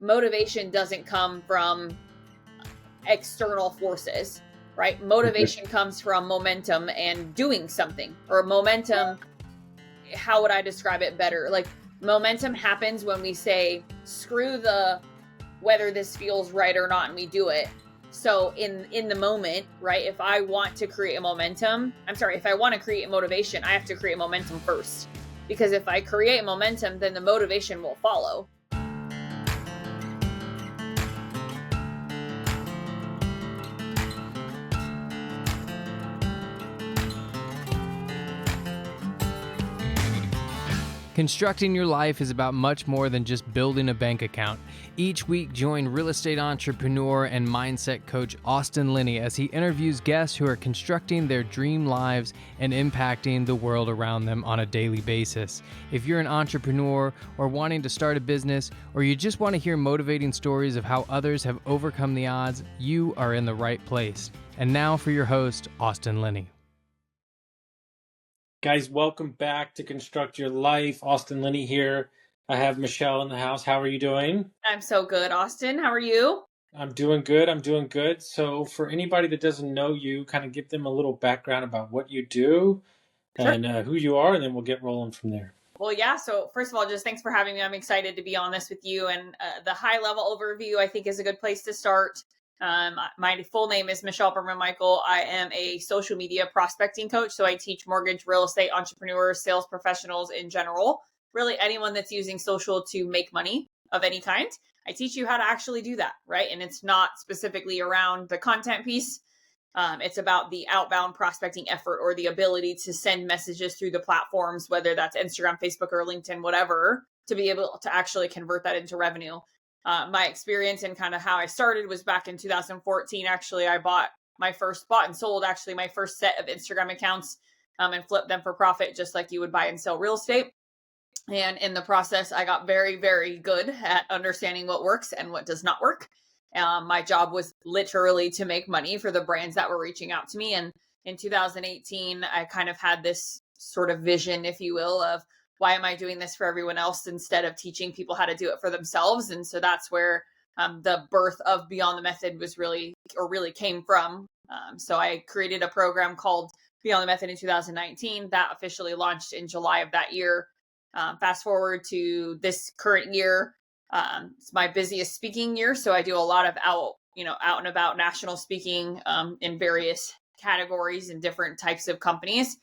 motivation doesn't come from external forces, right? Motivation comes from momentum and doing something, or momentum. How would I describe it better? Like, momentum happens when we say, screw the whether this feels right or not, and we do it. So in the moment, right, if I want to create a momentum, if I want to create motivation, I have to create momentum first. Because if I create momentum, then the motivation will follow. Constructing your life is about much more than just building a bank account. Each week, join real estate entrepreneur and mindset coach Austin Linney as he interviews guests who are constructing their dream lives and impacting the world around them on a daily basis. If you're an entrepreneur or wanting to start a business, or you just want to hear motivating stories of how others have overcome the odds, you are in the right place. And now for your host, Austin Linney. Guys, welcome back to Construct Your Life. Austin Linney here. I have Michelle in the house. How are you doing? I'm so good, Austin. How are you? I'm doing good. So for anybody that doesn't know you, kind of give them a little background about what you do and who you are, and then we'll get rolling from there. Well, yeah. So first of all, just thanks for having me. I'm excited to be on this with you. And the high level overview, I think, is a good place to start. My full name is Michelle Mikel. I am a social media prospecting coach. So I teach mortgage, real estate entrepreneurs, sales professionals in general, really anyone that's using social to make money of any kind. I teach you how to actually do that, right? And it's not specifically around the content piece. It's about the outbound prospecting effort, or the ability to send messages through the platforms, whether that's Instagram, Facebook, or LinkedIn, whatever, to be able to actually convert that into revenue. My experience and kind of how I started was back in 2014. Actually, I bought and sold my first set of Instagram accounts and flipped them for profit, just like you would buy and sell real estate. And in the process, I got very, very good at understanding what works and what does not work. My job was literally to make money for the brands that were reaching out to me. And in 2018, I kind of had this sort of vision, if you will, of why am I doing this for everyone else instead of teaching people how to do it for themselves? And so that's where the birth of Beyond the Method really came from. So I created a program called Beyond the Method in 2019 that officially launched in July of that year. Fast forward to this current year. It's my busiest speaking year. So I do a lot of out and about national speaking in various categories and different types of companies,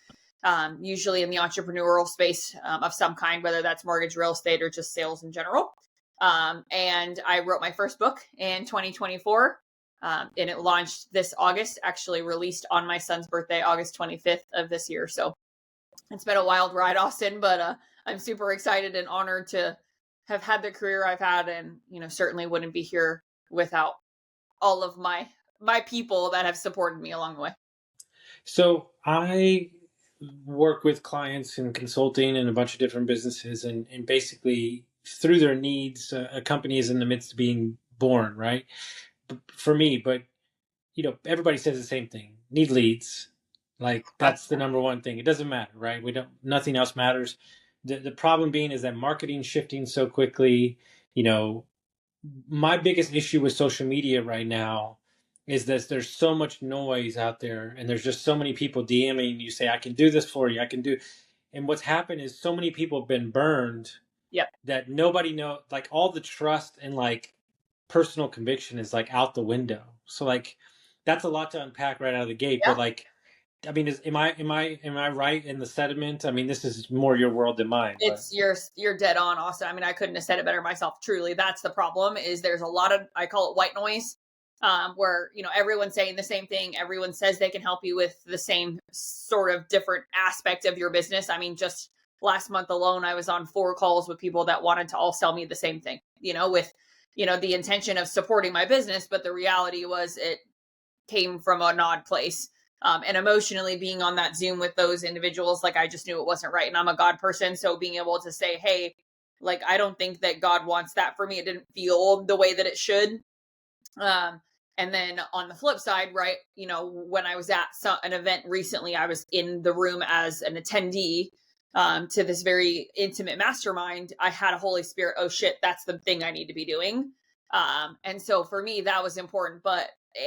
usually in the entrepreneurial space of some kind, whether that's mortgage, real estate, or just sales in general. And I wrote my first book in 2024, and it launched this August, actually released on my son's birthday, August 25th of this year. So it's been a wild ride, Austin, but I'm super excited and honored to have had the career I've had, and certainly wouldn't be here without all of my people that have supported me along the way. So I work with clients in consulting and a bunch of different businesses, and basically through their needs, a company is in the midst of being born, right? For me, but everybody says the same thing: need leads. Like, that's the number one thing. It doesn't matter, right? Nothing else matters. The problem being is that marketing shifting so quickly. My biggest issue with social media right now is that there's so much noise out there, and there's just so many people DMing you, say, I can do this for you, I can do. And what's happened is so many people have been burned. Yep. That nobody knows, like, all the trust and like personal conviction is like out the window. So like, that's a lot to unpack right out of the gate. Yeah. But like, I mean, am I right in the sentiment? I mean, this is more your world than mine. It's you're dead on, Austin. I mean, I couldn't have said it better myself. Truly, that's the problem. Is there's a lot of, I call it white noise, where everyone's saying the same thing. Everyone says they can help you with the same sort of different aspect of your business. I mean, just last month alone, I was on 4 calls with people that wanted to all sell me the same thing. With the intention of supporting my business, but the reality was it came from an odd place. And emotionally being on that Zoom with those individuals, like, I just knew it wasn't right. And I'm a God person. So being able to say, hey, like, I don't think that God wants that for me. It didn't feel the way that it should. And then on the flip side, right, when I was at an event recently, I was in the room as an attendee to this very intimate mastermind. I had a Holy Spirit, oh shit, that's the thing I need to be doing. And so for me, that was important,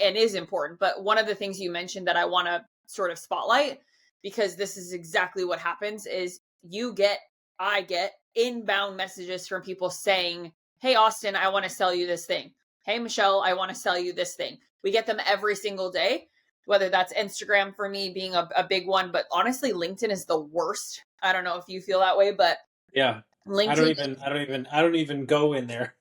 and is important. But one of the things you mentioned that I want to sort of spotlight, because this is exactly what happens, is I get inbound messages from people saying, hey, Austin, I want to sell you this thing. Hey, Michelle, I want to sell you this thing. We get them every single day, whether that's Instagram for me being a big one, but honestly, LinkedIn is the worst. I don't know if you feel that way, but Yeah. LinkedIn I don't even go in there.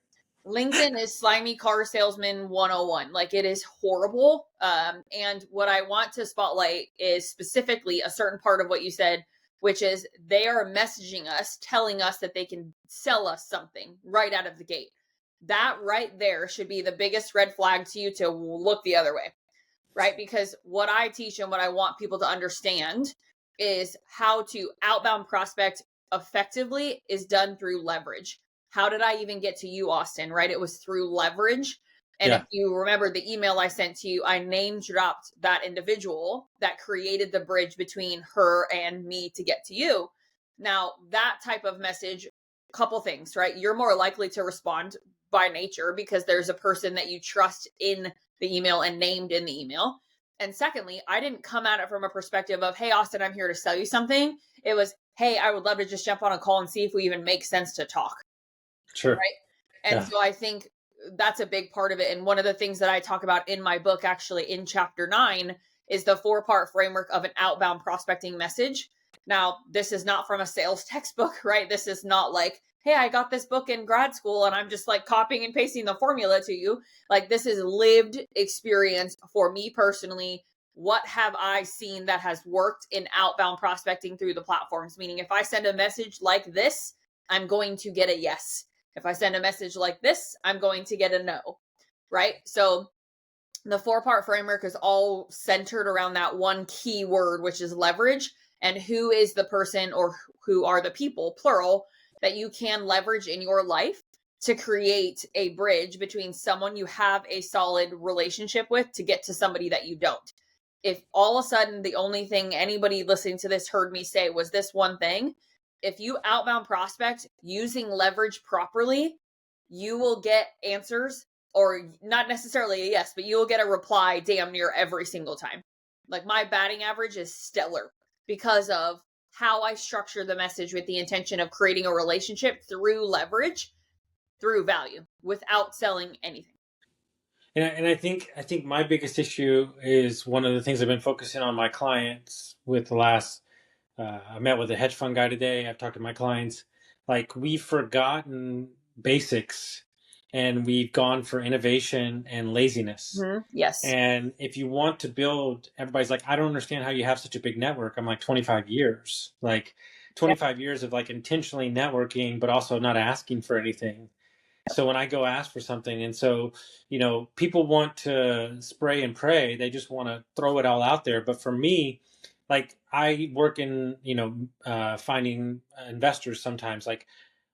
LinkedIn is slimy car salesman 101. Like, it is horrible. And what I want to spotlight is specifically a certain part of what you said, which is they are messaging us, telling us that they can sell us something right out of the gate. That right there should be the biggest red flag to you to look the other way, right? Because what I teach and what I want people to understand is how to outbound prospect effectively is done through leverage. How did I even get to you, Austin? Right? It was through leverage. And if you remember the email I sent to you, I name dropped that individual that created the bridge between her and me to get to you. Now, that type of message, couple things, right? You're more likely to respond by nature because there's a person that you trust in the email and named in the email. And secondly, I didn't come at it from a perspective of, hey, Austin, I'm here to sell you something. It was, hey, I would love to just jump on a call and see if we even make sense to talk. Sure. Right. And so I think that's a big part of it. And one of the things that I talk about in my book, actually in chapter 9, is the 4-part framework of an outbound prospecting message. Now, this is not from a sales textbook, right? This is not like, hey, I got this book in grad school and I'm just like copying and pasting the formula to you. Like, this is lived experience for me personally. What have I seen that has worked in outbound prospecting through the platforms? Meaning, if I send a message like this, I'm going to get a yes. If I send a message like this, I'm going to get a no, right? So the 4-part framework is all centered around that one key word, which is leverage, and who is the person or who are the people, plural, that you can leverage in your life to create a bridge between someone you have a solid relationship with to get to somebody that you don't. If all of a sudden the only thing anybody listening to this heard me say was this one thing, if you outbound prospect using leverage properly, you will get answers, or not necessarily a yes, but you will get a reply damn near every single time. Like, my batting average is stellar because of how I structure the message with the intention of creating a relationship through leverage, through value, without selling anything. And I think my biggest issue is one of the things I've been focusing on my clients with the last. I met with a hedge fund guy today. I've talked to my clients. Like, we've forgotten basics, and we've gone for innovation and laziness. Mm-hmm. Yes. And if you want to build, everybody's like, I don't understand how you have such a big network. I'm like, 25 years, like 25 years of like intentionally networking, but also not asking for anything. So when I go ask for something, and so, people want to spray and pray, they just want to throw it all out there. But for me, like, I work in, finding investors sometimes. Like,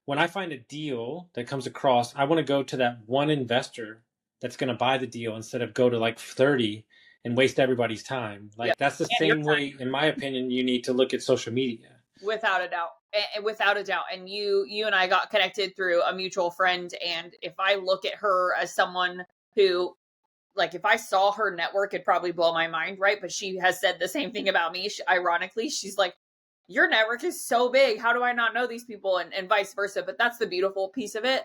when I find a deal that comes across, I want to go to that one investor that's going to buy the deal instead of go to like 30 and waste everybody's time. Like, that's the same way, in my opinion, you need to look at social media. Without a doubt. Without a doubt. And you and I got connected through a mutual friend. And if I look at her as someone who, like, if I saw her network, it'd probably blow my mind, right? But she has said the same thing about me. Ironically, she's like, your network is so big. How do I not know these people? And vice versa. But that's the beautiful piece of it.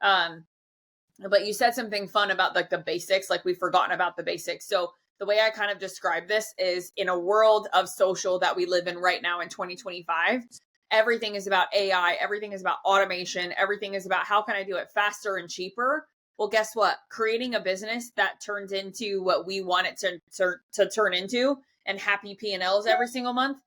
But you said something fun about like the basics, like we've forgotten about the basics. So the way I kind of describe this is, in a world of social that we live in right now in 2025, everything is about AI. Everything is about automation. Everything is about how can I do it faster and cheaper? Well, guess what? Creating a business that turns into what we want it to turn into, and happy P&Ls every single month,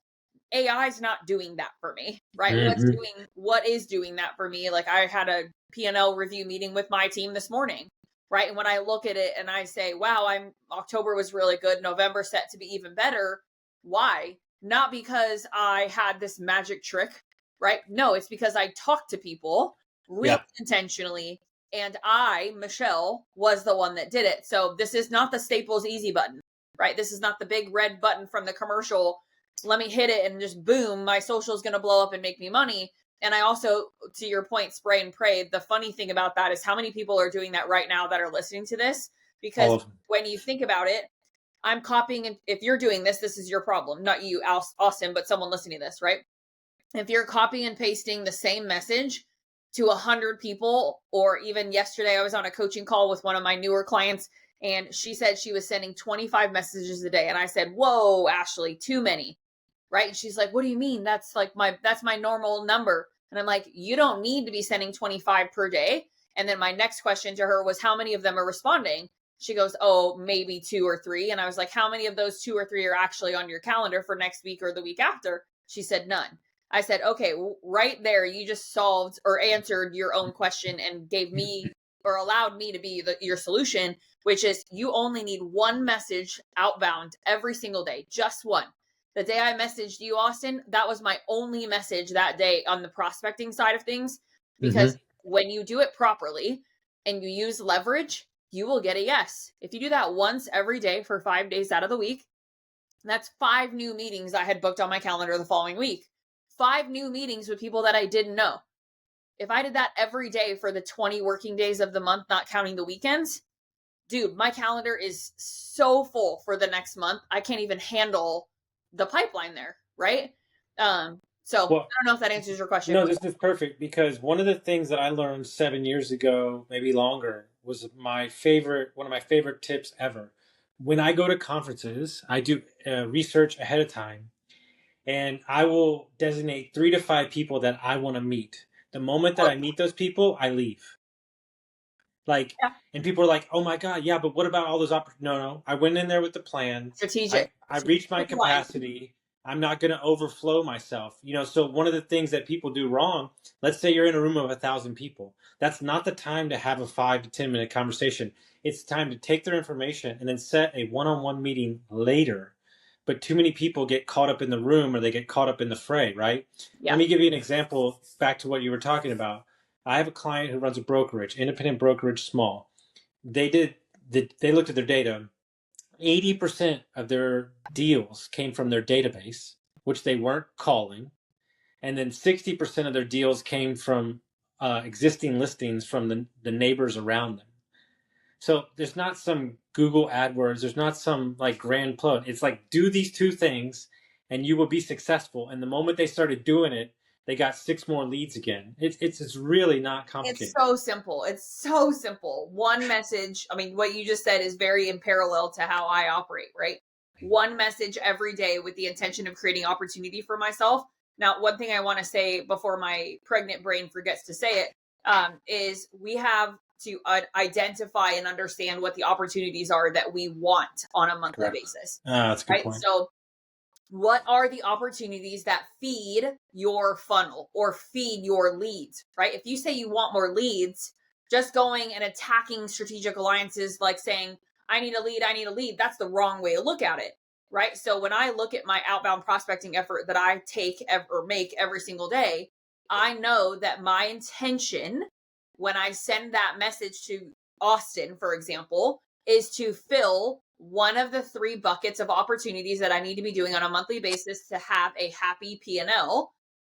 AI is not doing that for me, right? Mm-hmm. What is doing that for me? Like, I had a P&L review meeting with my team this morning, right? And when I look at it and I say, wow, October was really good. November set to be even better. Why? Not because I had this magic trick, right? No, it's because I talked to people really intentionally. And I, Michelle, was the one that did it. So this is not the Staples easy button, right? This is not the big red button from the commercial. Let me hit it and just boom, my social is going to blow up and make me money. And I also, to your point, spray and pray. The funny thing about that is how many people are doing that right now that are listening to this? Because when you think about it, I'm copying. And if you're doing this, this is your problem, not you, Austin, but someone listening to this, right? If you're copying and pasting the same message to 100 people, or even yesterday, I was on a coaching call with one of my newer clients, and she said she was sending 25 messages a day. And I said, whoa, Ashley, too many. Right. And she's like, what do you mean? That's my normal number. And I'm like, you don't need to be sending 25 per day. And then my next question to her was, how many of them are responding? She goes, oh, maybe 2 or 3. And I was like, how many of those 2 or 3 are actually on your calendar for next week or the week after? She said, none. I said, okay, right there, you just solved or answered your own question and gave me or allowed me to be your solution, which is you only need one message outbound every single day, just one. The day I messaged you, Austin, that was my only message that day on the prospecting side of things, because when you do it properly and you use leverage, you will get a yes. If you do that once every day for 5 days out of the week, that's 5 new meetings I had booked on my calendar the following week. 5 new meetings with people that I didn't know. If I did that every day for the 20 working days of the month, not counting the weekends, dude, my calendar is so full for the next month. I can't even handle the pipeline there, right? So I don't know if that answers your question. No, this is perfect, because one of the things that I learned 7 years ago, maybe longer, was one of my favorite tips ever. When I go to conferences, I do research ahead of time, and I will designate 3 to 5 people that I want to meet. The moment that I meet those people, I leave. And people are like, oh my God, yeah, but what about all those No, I went in there with the plan. Strategic. I reached my capacity. I'm not going to overflow myself. So one of the things that people do wrong, let's say you're in a room of 1,000 people. That's not the time to have a 5 to 10 minute conversation. It's time to take their information and then set a one-on-one meeting later. But too many people get caught up in the room, or they get caught up in the fray, right? Yeah. Let me give you an example back to what you were talking about. I have a client who runs a brokerage, independent brokerage, small. They looked at their data. 80% of their deals came from their database, which they weren't calling. And then 60% of their deals came from existing listings from the neighbors around them. So there's not some Google AdWords. There's not some grand plot. It's like, do these 2 things and you will be successful. And the moment they started doing it, they got 6 more leads again. It's really not complicated. It's so simple. It's so simple. One message. I mean, what you just said is very in parallel to how I operate, right? One message every day with the intention of creating opportunity for myself. Now, one thing I want to say before my pregnant brain forgets to say it is we have to identify and understand what the opportunities are that we want on a monthly basis. That's a good point. So what are the opportunities that feed your funnel or feed your leads, right? If you say you want more leads, just going and attacking strategic alliances, like saying, I need a lead, that's the wrong way to look at it, right? So when I look at my outbound prospecting effort that I take or make every single day, I know that my intention when I send that message to Austin, for example, is to fill one of the 3 buckets of opportunities that I need to be doing on a monthly basis to have a happy P&L.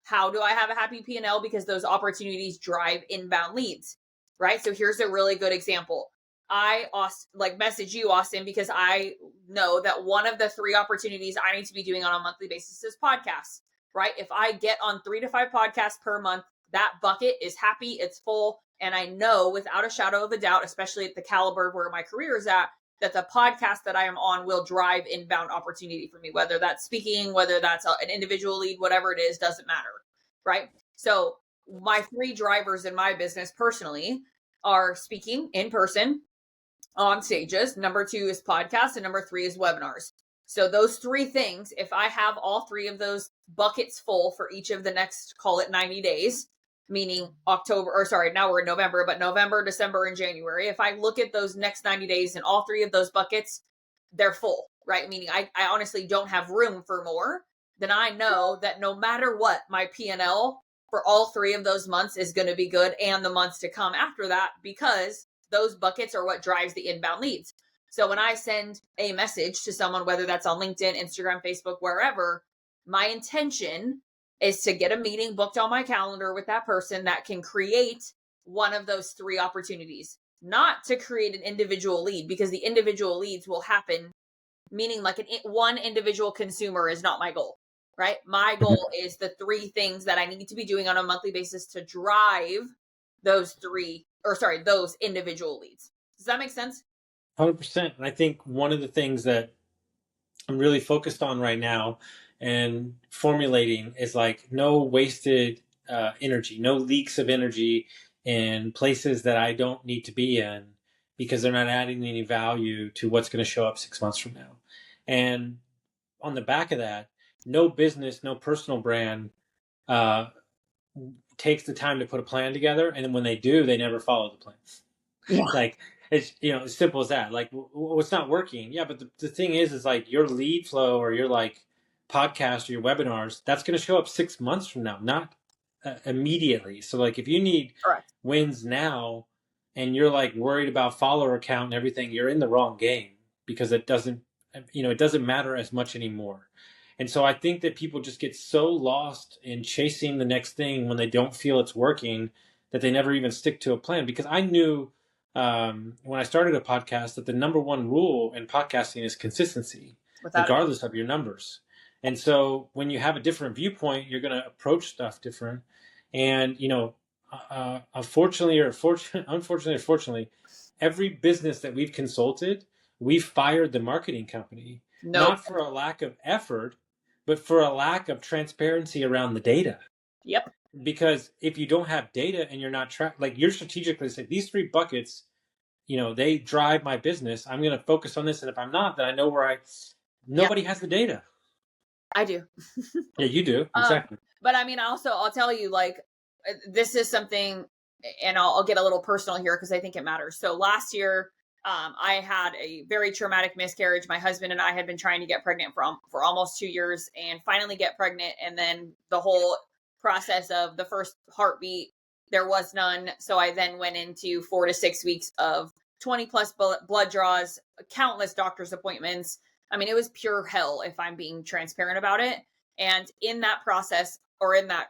How do I have a happy P&L? Because those opportunities drive inbound leads, right? So here's a really good example. I message you, Austin, because I know that one of the 3 opportunities I need to be doing on a monthly basis is podcasts, right? If I get on 3 to 5 podcasts per month, that bucket is happy, it's full. And I know without a shadow of a doubt, especially at the caliber where my career is at, that the podcast that I am on will drive inbound opportunity for me, whether that's speaking, whether that's an individual lead, whatever it is, doesn't matter, right? So my 3 drivers in my business personally are speaking in person on stages. Number 2 is podcasts, and number 3 is webinars. So those 3 things, if I have all 3 of those buckets full for each of the next, call it 90 days, meaning now we're in November, but November, December, and January. If I look at those next 90 days and all 3 of those buckets, they're full, right? Meaning I honestly don't have room for more. Then I know that no matter what, my P&L for all 3 of those months is going to be good, and the months to come after that, because those buckets are what drives the inbound leads. So when I send a message to someone, whether that's on LinkedIn, Instagram, Facebook, wherever, my intention is to get a meeting booked on my calendar with that person that can create one of those 3 opportunities, not to create an individual lead, because the individual leads will happen, meaning like one individual consumer is not my goal, right? My goal is the 3 things that I need to be doing on a monthly basis to drive those individual leads. Does that make sense? 100%. And I think one of the things that I'm really focused on right now and formulating is like no wasted energy, no leaks of energy in places that I don't need to be in because they're not adding any value to what's going to show up 6 months from now. And on the back of that, no business, no personal brand uh, takes the time to put a plan together. And then when they do, they never follow the plan. Yeah. Like, it's, as simple as that. Like, what's not working? Yeah, but the thing is like your lead flow or your like podcast or your webinars, that's going to show up 6 months from now, not immediately. So like, if you need Correct. wins now and you're like worried about follower count and everything, you're in the wrong game because it doesn't matter as much anymore. And so I think that people just get so lost in chasing the next thing when they don't feel it's working that they never even stick to a plan. Because I knew when I started a podcast that the number one rule in podcasting is consistency, regardless of your numbers. And so when you have a different viewpoint, you're going to approach stuff different. And, unfortunately or fortunately, every business that we've consulted, we fired the marketing company, not for a lack of effort, but for a lack of transparency around the data. Yep. Because if you don't have data and you're not like you're strategically say these 3 buckets, they drive my business. I'm going to focus on this. And if I'm not, then I know nobody has the data. I do. Yeah, you do. Exactly. But I mean, also, I'll tell you, like, this is something, and I'll get a little personal here because I think it matters. So last year, I had a very traumatic miscarriage. My husband and I had been trying to get pregnant for almost 2 years and finally get pregnant. And then the whole process of the first heartbeat, there was none. So I then went into 4 to 6 weeks of 20 plus blood draws, countless doctor's appointments. I mean, it was pure hell if I'm being transparent about it. And in that process, or in that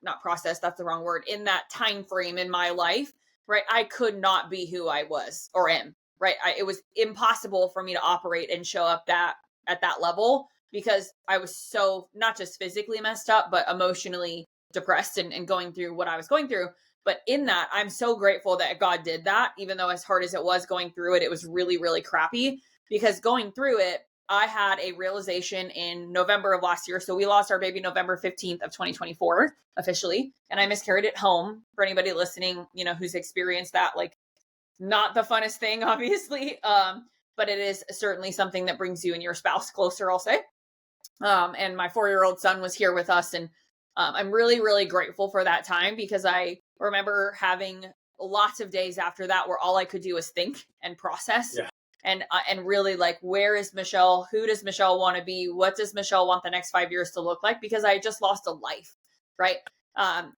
not process, that's the wrong word, in that time frame in my life, right, I could not be who I was or am, right? It was impossible for me to operate and show up at that level because I was so not just physically messed up, but emotionally depressed and going through what I was going through. But in that, I'm so grateful that God did that, even though as hard as it was going through it, it was really, really crappy because going through it, I had a realization in November of last year. So we lost our baby November 15th of 2024 officially. And I miscarried at home. For anybody listening, who's experienced that, like not the funnest thing, obviously. But it is certainly something that brings you and your spouse closer, I'll say. And my 4-year-old son was here with us. And I'm really, really grateful for that time because I remember having lots of days after that where all I could do was think and process. Yeah. And really like, where is Michelle? Who does Michelle want to be? What does Michelle want the next 5 years to look like? Because I just lost a life, right?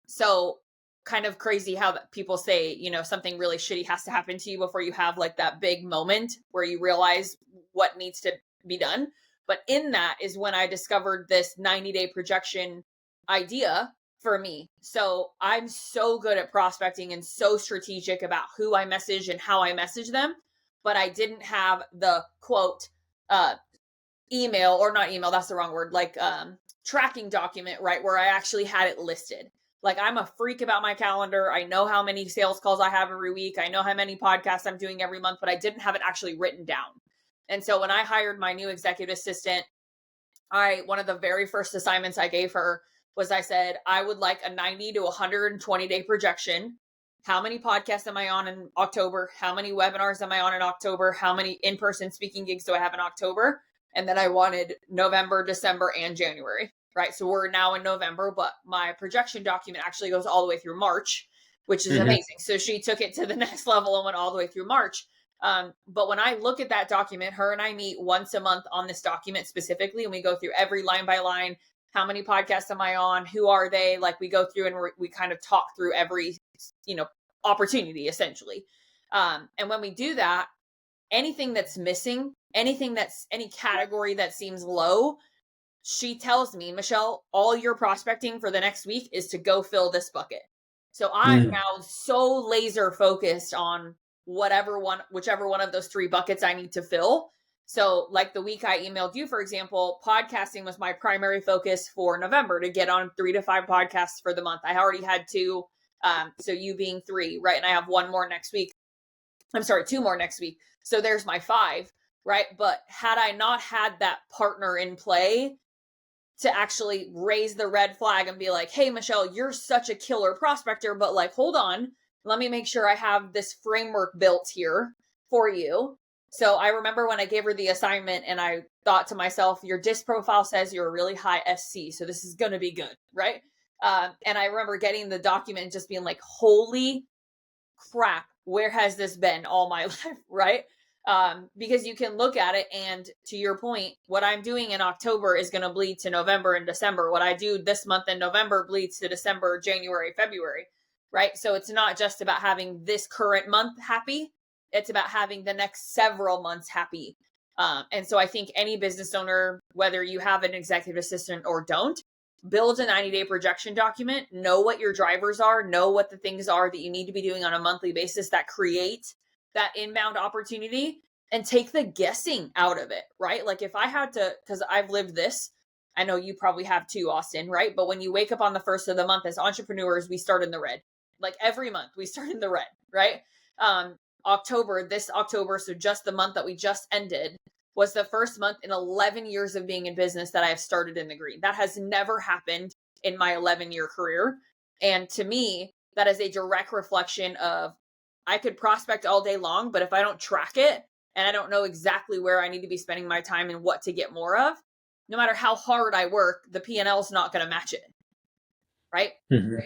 So kind of crazy how people say, something really shitty has to happen to you before you have like that big moment where you realize what needs to be done. But in that is when I discovered this 90-day projection idea for me. So I'm so good at prospecting and so strategic about who I message and how I message them. But I didn't have the quote, email, or not email, that's the wrong word, like tracking document, right? Where I actually had it listed. Like I'm a freak about my calendar. I know how many sales calls I have every week. I know how many podcasts I'm doing every month, but I didn't have it actually written down. And so when I hired my new executive assistant, one of the very first assignments I gave her was I said, I would like a 90 to 120 day projection. How many podcasts am I on in October? How many webinars am I on in October? How many in-person speaking gigs do I have in October? And then I wanted November, December, and January, right? So we're now in November, but my projection document actually goes all the way through March, which is amazing. So she took it to the next level and went all the way through March. But when I look at that document, her and I meet once a month on this document specifically, and we go through every line by line. How many podcasts am I on? Who are they? Like we go through and we kind of talk through every, opportunity essentially. And when we do that, anything that's missing, any category that seems low, she tells me, Michelle, all your prospecting for the next week is to go fill this bucket. So I'm now so laser focused on whichever one of those 3 buckets I need to fill. So like the week I emailed you, for example, podcasting was my primary focus for November, to get on 3 to 5 podcasts for the month. I already had 2. So you being 3, right? And I have 1 more next week. I'm sorry, 2 more next week. So there's my 5, right? But had I not had that partner in play to actually raise the red flag and be like, hey, Michelle, you're such a killer prospector, but like, hold on, let me make sure I have this framework built here for you. So I remember when I gave her the assignment and I thought to myself, your DISC profile says you're a really high SC, so this is going to be good, right? And I remember getting the document and just being like, holy crap, where has this been all my life, right? Because you can look at it, and to your point, what I'm doing in October is going to bleed to November and December. What I do this month in November bleeds to December, January, February, right? So it's not just about having this current month happy. It's about having the next several months happy. And so I think any business owner, whether you have an executive assistant or don't, build a 90-day projection document, know what your drivers are, know what the things are that you need to be doing on a monthly basis that create that inbound opportunity, and take the guessing out of it, right? Like if I had to, because I've lived this, I know you probably have too, Austin, right? But when you wake up on the first of the month as entrepreneurs, we start in the red. Like every month we start in the red, right? This October, so just the month that we just ended, was the first month in 11 years of being in business that I have started in the green. That has never happened in my 11-year career. And to me, that is a direct reflection of, I could prospect all day long, but if I don't track it and I don't know exactly where I need to be spending my time and what to get more of, no matter how hard I work, the P&L is not going to match it. Right? Mm-hmm.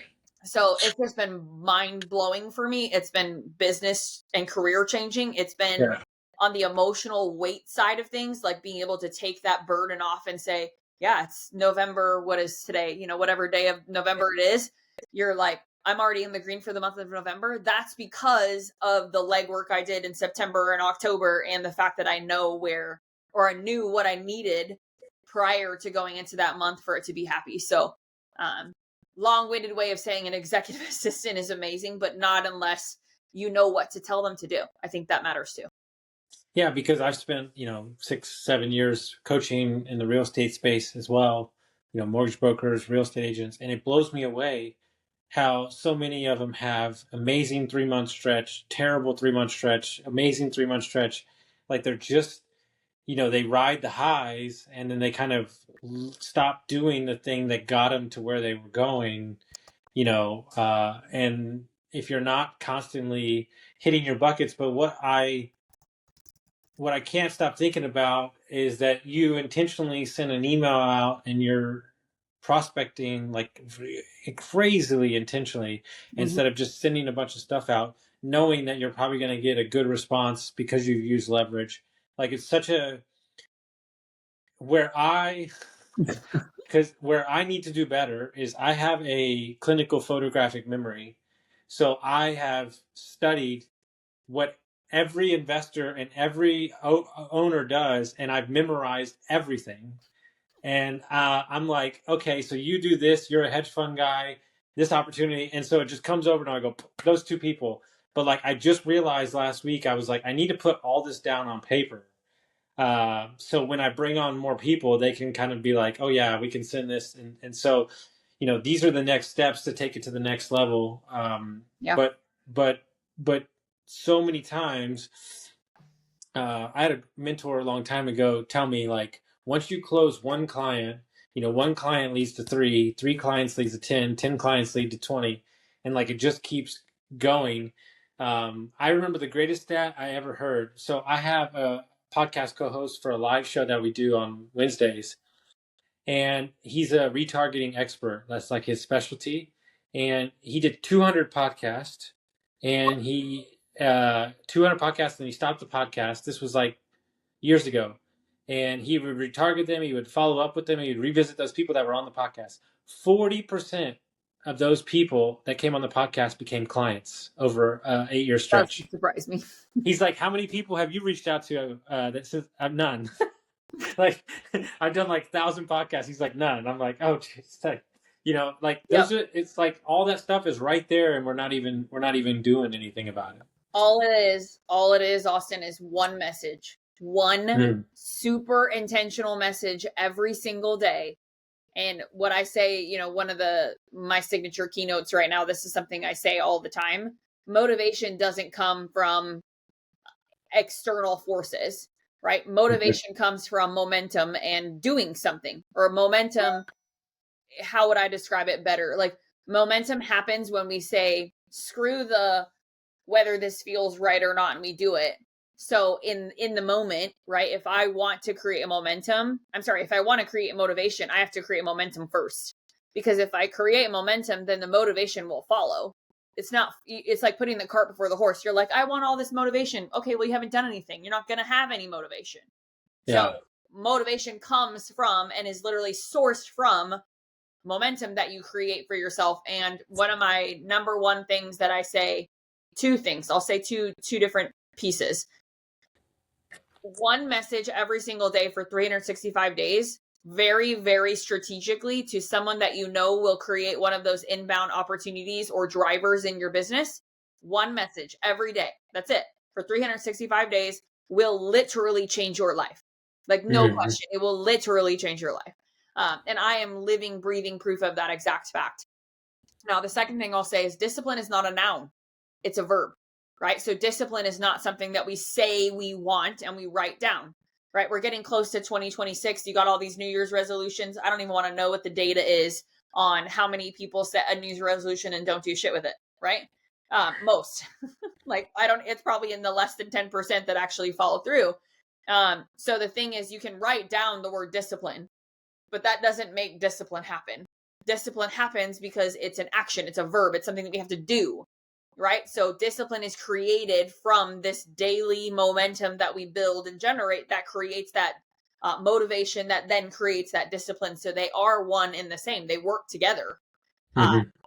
So it's just been mind blowing for me. It's been business and career changing. It's been on the emotional weight side of things, like being able to take that burden off and say, yeah, it's November. What is today? You know, whatever day of November it is, you're like, I'm already in the green for the month of November. That's because of the legwork I did in September and October, and the fact that I know where, or I knew what I needed prior to going into that month for it to be happy. So, long-winded way of saying an executive assistant is amazing, but not unless you know what to tell them to do. I think that matters too. Yeah, because I've spent, 6-7 years coaching in the real estate space as well, mortgage brokers, real estate agents, and it blows me away how so many of them have amazing 3-month stretch, terrible 3-month stretch, amazing 3-month stretch. Like they're just, they ride the highs and then they kind of stop doing the thing that got them to where they were going, and if you're not constantly hitting your buckets. But what I can't stop thinking about is that you intentionally send an email out and you're prospecting like crazily intentionally, instead of just sending a bunch of stuff out, knowing that you're probably going to get a good response because you've used leverage. Like it's such a, where I need to do better is I have a clinical photographic memory. So I have studied what every investor and every owner does, and I've memorized everything. And I'm like, okay, so you do this, you're a hedge fund guy, this opportunity. And so it just comes over and I go, those 2 people. But like, I just realized last week, I was like, I need to put all this down on paper. So when I bring on more people, they can kind of be like, oh yeah, we can send this. And so, these are the next steps to take it to the next level. But so many times, I had a mentor a long time ago tell me, like, once you close one client, 1 client leads to 3 clients leads to 10 clients lead to 20. And like, it just keeps going. I remember the greatest stat I ever heard. So I have a podcast co-host for a live show that we do on Wednesdays. And he's a retargeting expert. That's like his specialty. And he did 200 podcasts, and 200 podcasts, and he stopped the podcast. This was like years ago. And he would retarget them. He would follow up with them. He would revisit those people that were on the podcast. 40% of those people that came on the podcast became clients over an 8-year stretch. That surprised me. He's like, how many people have you reached out to that says, none? Like I've done like 1,000 podcasts. He's like, none. And I'm like, oh, geez, like, like Yep. those are. It's like all that stuff is right there, and we're not even doing anything about it. All it is, Austin, is one message, one super intentional message every single day. And what I say, one of my signature keynotes right now, this is something I say all the time. Motivation doesn't come from external forces, right? Motivation comes from momentum and doing something, or momentum. How would I describe it better? Like, momentum happens when we say, screw the whether this feels right or not, and we do it. So in the moment, right, if I want to create motivation, I have to create momentum first. Because if I create momentum, then the motivation will follow. It's like putting the cart before the horse. You're like, I want all this motivation. Okay, well, you haven't done anything. You're not going to have any motivation. Yeah. So motivation comes from and is literally sourced from momentum that you create for yourself. And one of my number one things that I say, two things, I'll say two different pieces. One message every single day for 365 days, very, very strategically, to someone that will create one of those inbound opportunities or drivers in your business. One message every day. That's it. For 365 days will literally change your life. Like, no question. It will literally change your life. And I am living, breathing proof of that exact fact. Now, the second thing I'll say is discipline is not a noun. It's a verb, right? So discipline is not something that we say we want and we write down, right? We're getting close to 2026. You got all these New Year's resolutions. I don't even want to know what the data is on how many people set a New Year's resolution and don't do shit with it, right? Most. It's probably in the less than 10% that actually follow through. So the thing is, you can write down the word discipline, but that doesn't make discipline happen. Discipline happens because it's an action, it's a verb, it's something that we have to do, right? So discipline is created from this daily momentum that we build and generate that creates that motivation that then creates that discipline. So they are one and the same. They work together.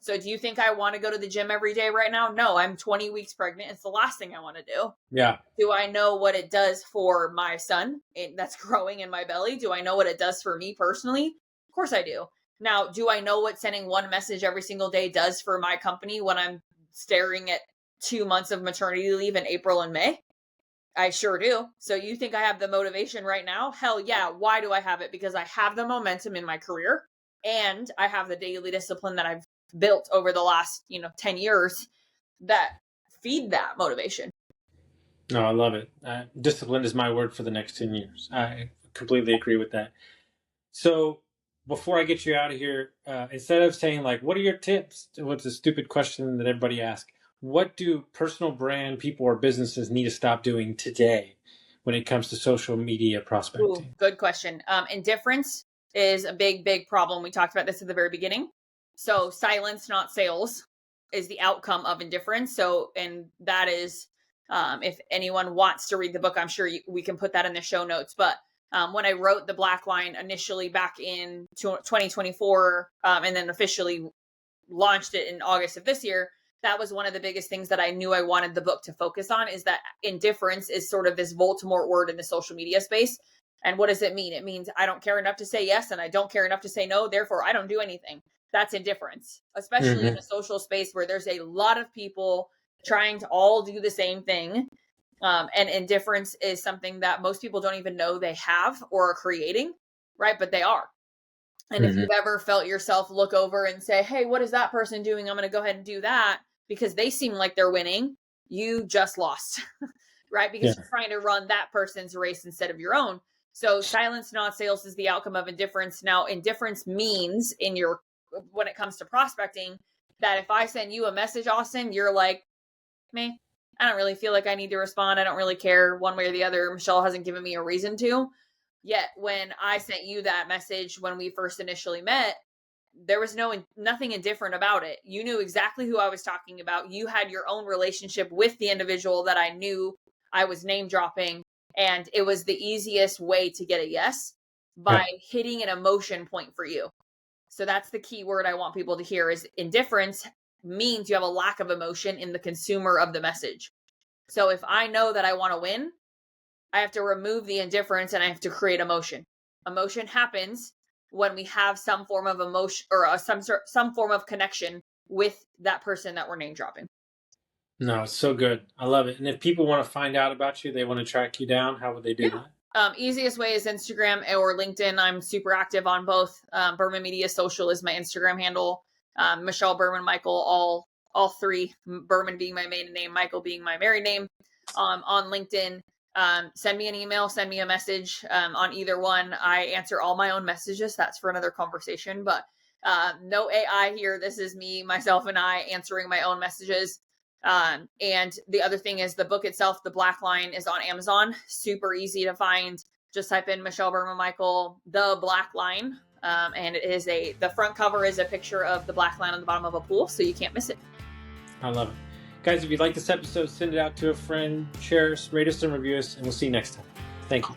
So do you think I want to go to the gym every day right now? No, I'm 20 weeks pregnant. It's the last thing I want to do. Yeah. Do I know what it does for my son that's growing in my belly? Do I know what it does for me personally? Of course I do. Now, do I know what sending one message every single day does for my company when I'm staring at 2 months of maternity leave in April and May? I sure do. So you think I have the motivation right now? Hell yeah. Why do I have it? Because I have the momentum in my career and I have the daily discipline that I've built over the last, 10 years that feed that motivation. No, I love it. Discipline is my word for the next 10 years. I completely agree with that. So before I get you out of here, instead of saying like, what are your tips? What's a stupid question that everybody asks? What do personal brand people or businesses need to stop doing today when it comes to social media prospecting? Ooh, good question. Indifference is a big, big problem. We talked about this at the very beginning. So silence, not sales, is the outcome of indifference. So, and that is, if anyone wants to read the book, I'm sure we can put that in the show notes. But when I wrote the Black Line initially back in 2024, and then officially launched it in August of this year, that was one of the biggest things that I knew I wanted the book to focus on, is that indifference is sort of this Voldemort word in the social media space. And what does it mean? It means I don't care enough to say yes and I don't care enough to say no. Therefore, I don't do anything. That's indifference, especially in a social space where there's a lot of people trying to all do the same thing. And indifference is something that most people don't even know they have or are creating, right? But they are. And if you've ever felt yourself look over and say, hey, what is that person doing? I'm going to go ahead and do that because they seem like they're winning. You just lost, right? Because you're trying to run that person's race instead of your own. So silence, not sales, is the outcome of indifference. Now, indifference means when it comes to prospecting, that if I send you a message, Austin, you're like, me, I don't really feel like I need to respond. I don't really care one way or the other. Michelle hasn't given me a reason to. Yet when I sent you that message when we first initially met, there was nothing indifferent about it. You knew exactly who I was talking about. You had your own relationship with the individual that I knew I was name dropping. And it was the easiest way to get a yes by hitting an emotion point for you. So that's the key word I want people to hear, is indifference means you have a lack of emotion in the consumer of the message. So if I know that I want to win, I have to remove the indifference and I have to create emotion. Emotion happens when we have some form of emotion or some form of connection with that person that we're name dropping. No, it's so good. I love it. And if people want to find out about you, they want to track you down, how would they do that? Easiest way is Instagram or LinkedIn. I'm super active on both. Berman Media Social is my Instagram handle. Michelle Berman Mikel, all three. Berman being my maiden name, Michael being my married name. On LinkedIn, send me an email, send me a message on either one. I answer all my own messages. That's for another conversation, but no AI here. This is me, myself, and I answering my own messages. And the other thing is the book itself, The Black Line, is on Amazon. Super easy to find. Just type in Michelle Berman Mikel, The Black Line. And it is the front cover is a picture of the black line on the bottom of a pool, so you can't miss it. I love it. Guys, if you like this episode, send it out to a friend, share us, rate us, and review us, and we'll see you next time. Thank you.